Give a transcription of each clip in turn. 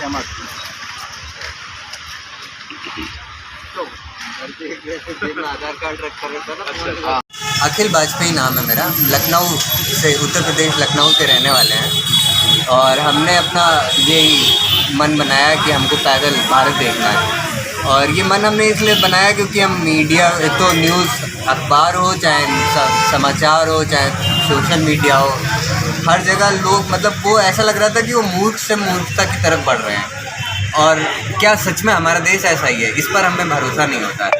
सहमत। आधार कार्ड रखा रहता ना। अच्छा। अखिल वाजपेयी नाम है मेरा, लखनऊ से, उत्तर प्रदेश लखनऊ के रहने वाले हैं। और हमने अपना यही मन बनाया कि हमको पैदल भारत देखना है। और ये मन हमने इसलिए बनाया क्योंकि हम मीडिया, एक तो न्यूज़ अखबार हो, चाहे समाचार हो, चाहे सोशल मीडिया हो, हर जगह लोग, मतलब वो ऐसा लग रहा था कि वो मूर्ख से मूर्खता की तरफ बढ़ रहे हैं। और क्या सच में हमारा देश ऐसा ही है? इस पर हमें भरोसा नहीं होता है।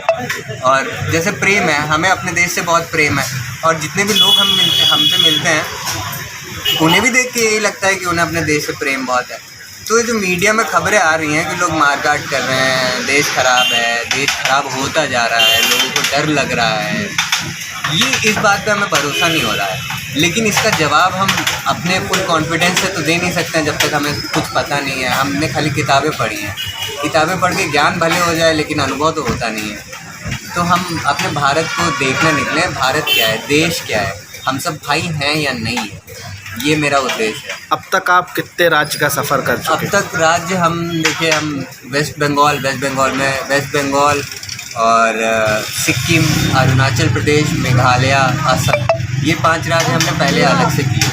और जैसे प्रेम है, हमें अपने देश से बहुत प्रेम है, और जितने भी लोग हमसे मिलते हैं, उन्हें भी देख के यही लगता है कि उन्हें अपने देश से प्रेम बहुत है। तो ये जो मीडिया में खबरें आ रही हैं कि लोग मारकाट कर रहे हैं, देश ख़राब है, देश ख़राब होता जा रहा है, लोगों को डर लग रहा है, ये इस बात पे हमें भरोसा नहीं हो रहा है। लेकिन इसका जवाब हम अपने फुल कॉन्फिडेंस से तो दे नहीं सकते हैं जब तक हमें कुछ पता नहीं है। हमने खाली किताबें पढ़ी हैं, किताबें पढ़ के ज्ञान भले हो जाए लेकिन अनुभव तो होता नहीं है। तो हम अपने भारत को देखने निकले, भारत क्या है, देश क्या है, हम सब भाई हैं या नहीं है, ये मेरा उद्देश्य है। अब तक आप कितने राज्य का सफ़र कर चुके? अब तक राज्य हम देखिए, हम वेस्ट बंगाल और सिक्किम, अरुणाचल प्रदेश, मेघालय, असम, ये 5 राज्य हमने पहले अलग से किए।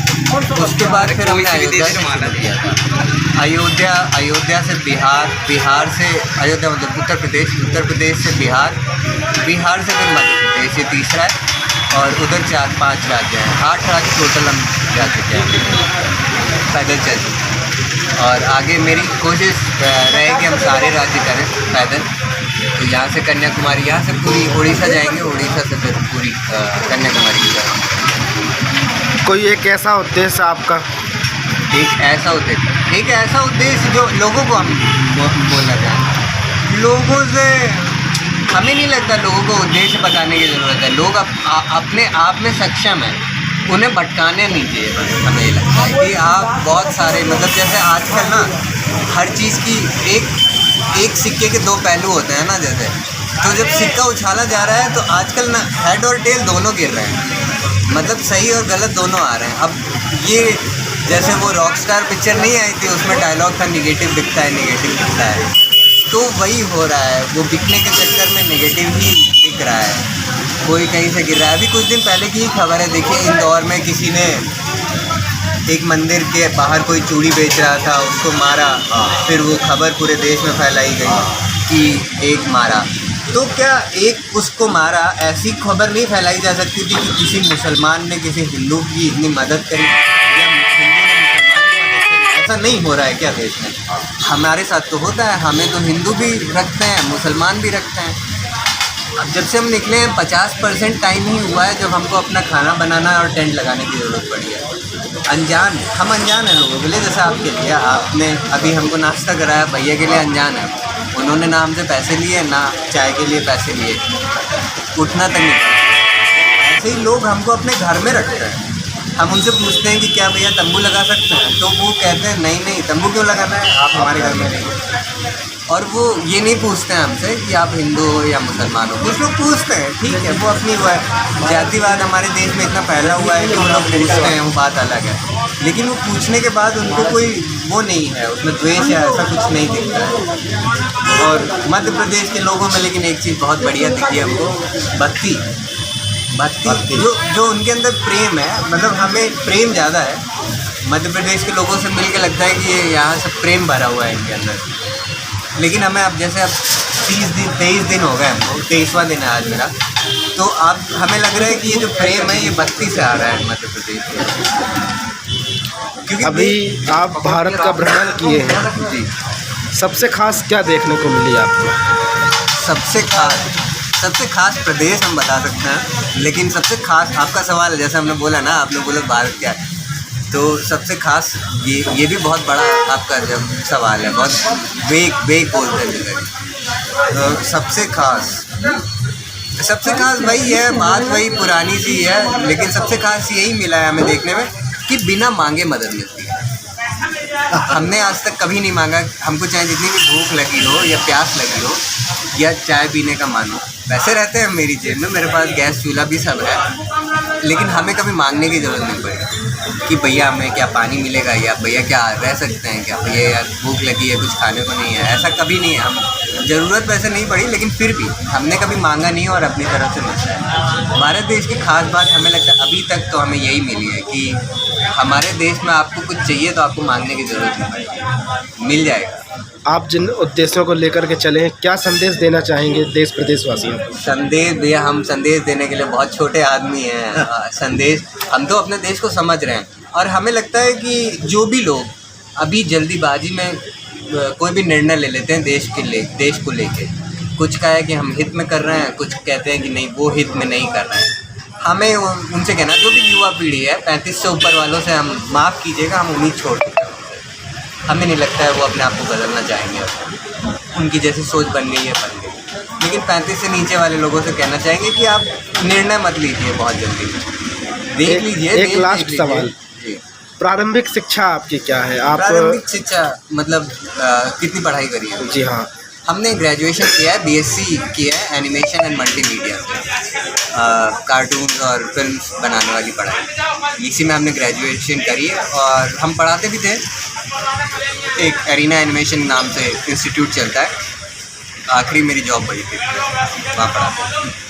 उसके बाद फिर हमने अयोध्या से बिहार से अयोध्या, मतलब उत्तर प्रदेश से बिहार से फिर मध्य प्रदेश, ये तीसरा है। और उधर 4-5 राज्य हैं, 8 राज्य टोटल हम जा चुके हैं, पैदल चल चुके हैं। और आगे मेरी कोशिश रहेगी हम सारे राज्य करें पैदल। तो यहाँ से कन्याकुमारी, यहाँ से पूरी उड़ीसा जाएंगे, उड़ीसा से फिर पूरी कन्याकुमारी की तरफ। कोई एक ऐसा उद्देश्य आपका? एक ऐसा उद्देश्य जो लोगों को हम बोलना चाहें। लोगों से हमें नहीं लगता लोगों को उद्देश्य बताने की ज़रूरत है। लोग अपने आप में सक्षम हैं, उन्हें भटकाने नहीं चाहिए। बस हमें ये लगता है कि आप बहुत सारे, मतलब जैसे आजकल ना हर चीज़ की एक सिक्के के 2 पहलू होते हैं ना, जैसे तो जब सिक्का उछाला जा रहा है तो आजकल ना हेड और टेल दोनों गिर रहे हैं, मतलब सही और गलत दोनों आ रहे हैं। अब ये जैसे वो रॉकस्टार पिक्चर नहीं आई थी, उसमें डायलॉग था नेगेटिव दिखता है, तो वही हो रहा है। वो बिकने के चक्कर में नेगेटिव ही दिख रहा है, कोई कहीं से गिर रहा है। अभी कुछ दिन पहले की ही खबर है, देखिए इंदौर में किसी ने एक मंदिर के बाहर कोई चूड़ी बेच रहा था, उसको मारा, फिर वो खबर पूरे देश में फैलाई गई कि एक मारा। तो क्या एक उसको मारा, ऐसी खबर नहीं फैलाई जा सकती थी कि किसी मुसलमान ने किसी हिंदू की इतनी मदद करी, या हिंदू ने मुसलमान की मदद करी? ऐसा नहीं हो रहा है क्या देश में? हमारे साथ तो होता है, हमें तो हिंदू भी रखते हैं, मुसलमान भी रखते हैं। अब जब से हम निकले हैं 50% टाइम ही हुआ है जब हमको अपना खाना बनाना और टेंट लगाने की ज़रूरत पड़ी है। हम अनजान हैं लोगों के लिए, जैसे आपके लिए, आपने अभी हमको नाश्ता कराया, भैया के लिए अनजान है, उन्होंने ना हमसे पैसे लिए, ना चाय के लिए पैसे लिए, उठना तक नहीं। ऐसे ही लोग हमको अपने घर में रखते हैं, हम उनसे पूछते हैं कि क्या भैया तंबू लगा सकते हैं, तो वो कहते हैं नहीं तंबू क्यों लगाना है, आप हमारे घर में नहीं। और वो ये नहीं पूछते हैं हमसे कि आप हिंदू हो या मुसलमान हो। कुछ लोग पूछते हैं, ठीक है, वो अपनी वो है। जातिवाद हमारे देश में इतना फैला हुआ है कि वो लोग पूछते हैं, वो बात अलग है। लेकिन वो पूछने के बाद उनको कोई वो नहीं है, उसमें द्वेष या ऐसा कुछ नहीं दिखता है। और मध्य प्रदेश के लोगों में लेकिन एक चीज़ बहुत बढ़िया दिखी हमको, भक्ति जो उनके अंदर प्रेम है, मतलब हमें प्रेम ज़्यादा है। मध्य प्रदेश के लोगों से मिल के लगता है कि ये यहाँ से प्रेम भरा हुआ है इनके अंदर। लेकिन हमें अब जैसे 23 दिन हो गए हमको, 23वां दिन है आज मेरा, तो अब हमें लग रहा है कि ये जो प्रेम है ये भक्ति से आ रहा है मध्य प्रदेश में। क्योंकि अभी आप भारत का भ्रमण किए हैं जी, सबसे खास क्या देखने को मिली आपको? सबसे खास प्रदेश हम बता सकते हैं, लेकिन सबसे खास आपका सवाल है, जैसे हमने बोला ना, आप लोग बोले भारत क्या है, तो सबसे खास ये भी बहुत बड़ा आपका जब सवाल है, बहुत वेग बोलते हैं। तो सबसे खास वही है, बात वही पुरानी सी है, लेकिन सबसे खास यही मिला है हमें देखने में कि बिना मांगे मदद मिलती है। हमने आज तक कभी नहीं मांगा, हमको चाहे जितनी भी भूख लगी हो या प्यास लगी हो या चाय पीने का मन हो, पैसे रहते हैं मेरी जेब में, मेरे पास गैस चूल्हा भी सब है, लेकिन हमें कभी मांगने की ज़रूरत नहीं पड़ी कि भैया हमें क्या पानी मिलेगा, या भैया क्या रह सकते हैं क्या, भैया यार भूख लगी है कुछ खाने को नहीं है, ऐसा कभी नहीं है। हम ज़रूरत वैसे नहीं पड़ी, लेकिन फिर भी हमने कभी मांगा नहीं और अपनी तरफ से मिलता है। हमारे देश की खास बात हमें लगता है अभी तक तो हमें यही मिली है कि हमारे देश में आपको कुछ चाहिए तो आपको मांगने की ज़रूरत नहीं पड़ेगी, मिल जाएगा। आप जिन उद्देश्यों को लेकर के चले हैं, क्या संदेश देना चाहेंगे देश प्रदेशवासियों को? संदेश भैया, हम संदेश देने के लिए बहुत छोटे आदमी हैं। संदेश, हम तो अपने देश को समझ रहे हैं और हमें लगता है कि जो भी लोग अभी जल्दीबाजी में कोई भी निर्णय ले लेते हैं देश को लेके, कुछ का है कि हम हित में कर रहे हैं, कुछ कहते हैं कि नहीं वो हित में नहीं कर रहे हैं। हमें उनसे कहना, जो भी युवा पीढ़ी है 35 से ऊपर वालों से, हम माफ़ कीजिएगा, हम उम्मीद छोड़ देते हैं। हमें नहीं लगता है वो अपने आप को बदलना चाहेंगे, उनकी जैसी सोच बन गई है बन गई। लेकिन 35 से नीचे वाले लोगों से कहना चाहेंगे कि आप निर्णय मत लीजिए बहुत जल्दी, देख लीजिए। एक लास्ट सवाल, जी, प्रारंभिक शिक्षा आपकी क्या है? आप प्रारंभिक शिक्षा मतलब कितनी पढ़ाई करी है? जी हाँ, हमने ग्रेजुएशन किया है, बीएससी किया है एनिमेशन एंड मल्टीमीडिया से, कार्टून और फिल्म्स बनाने वाली पढ़ाई, इसी में हमने ग्रेजुएशन करी है। और हम पढ़ाते भी थे, एक एरिना एनिमेशन नाम से इंस्टीट्यूट चलता है, आखिरी मेरी जॉब वही थी, वहाँ पढ़ाते।